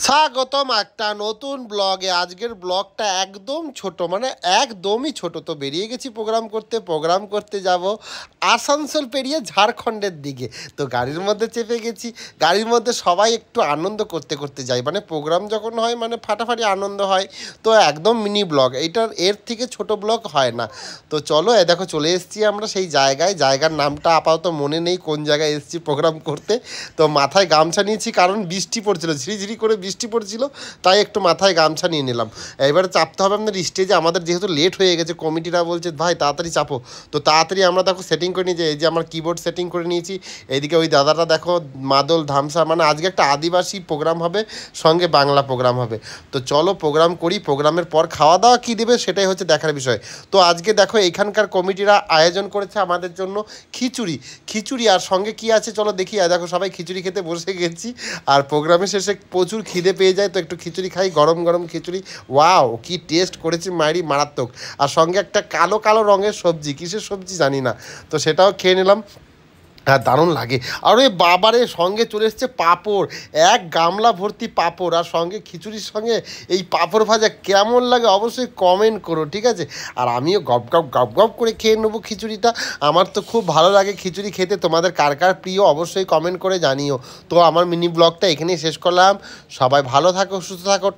স্বাগতম একটা নতুন ব্লগে। আজকের ব্লগটা একদম ছোট, মানে একদমই ছোট। তো বেরিয়ে গেছি প্রোগ্রাম করতে যাব আসানসোল পেরিয়ে ঝাড়খণ্ডের দিকে। তো গাড়ির মধ্যে চেপে গেছি, গাড়ির মধ্যে সবাই একটু আনন্দ করতে করতে যাই, মানে প্রোগ্রাম যখন হয় মানে ফাটাফাটি আনন্দ হয়। তো একদম মিনি ব্লগ, এর থেকে ছোট ব্লগ হয় না। তো চলো, দেখো চলে এসেছি আমরা সেই জায়গার নামটা আপাতত মনে নেই কোন জায়গায় এসেছি প্রোগ্রাম করতে। তো মাথায় গামছা নিয়েছি কারণ বৃষ্টি পড়ছিল, ঝিরিঝিরি করে বৃষ্টি পড়ছিল, তাই একটু মাথায় গামছা নিয়ে নিলাম। এবারে চাপতে হবে আমাদের স্টেজে। আমাদের যেহেতু লেট হয়ে গেছে, কমিটিরা বলছে ভাই তাড়াতাড়ি চাপো। তো তাড়াতাড়ি আমরা দেখো সেটিং করে নিয়েছি, এই যে আমার কিবোর্ড সেটিং করে নিয়েছি। এইদিকে ওই দাদাটা দেখো মাদল ধামসা, মানে আজকে একটা আদিবাসী প্রোগ্রাম হবে, সঙ্গে বাংলা প্রোগ্রাম হবে। তো চলো প্রোগ্রাম করি, প্রোগ্রামের পর খাওয়া দাওয়া কী দেবে সেটাই হচ্ছে দেখার বিষয়। তো আজকে দেখো এখানকার কমিটিরা আয়োজন করেছে আমাদের জন্য খিচুড়ি, আর সঙ্গে কি আছে চলো দেখি। আর দেখো সবাই খিচুড়ি খেতে বসে গেছি, আর প্রোগ্রামের শেষে প্রচুর খিদে পেয়ে যায়, তো একটু খিচুড়ি খাই, গরম গরম খিচুড়ি। ওয়াও, কি টেস্ট করেছি মায়েরই, মারাত্মক। আর সঙ্গে একটা কালো কালো রঙের সবজি, কিসের সবজি জানি না, তো সেটাও খেয়ে নিলাম। হ্যাঁ, দারুণ লাগে। আর ওই বাবারে সঙ্গে চলে এসছে পাঁপড়, এক গামলা ভর্তি পাঁপড়, আর সঙ্গে খিচুড়ির সঙ্গে এই পাঁপড় ভাজা কেমন লাগে অবশ্যই কমেন্ট করো, ঠিক আছে? আর আমিও গপ গপ করে খেয়ে নেবো খিচুড়িটা। আমার তো খুব ভালো লাগে খিচুড়ি খেতে। তোমাদের কার কার প্রিয় অবশ্যই কমেন্ট করে জানিও। তো আমার মিনি ব্লগটা এখানেই শেষ করলাম। সবাই ভালো থাকো, সুস্থ থাকো,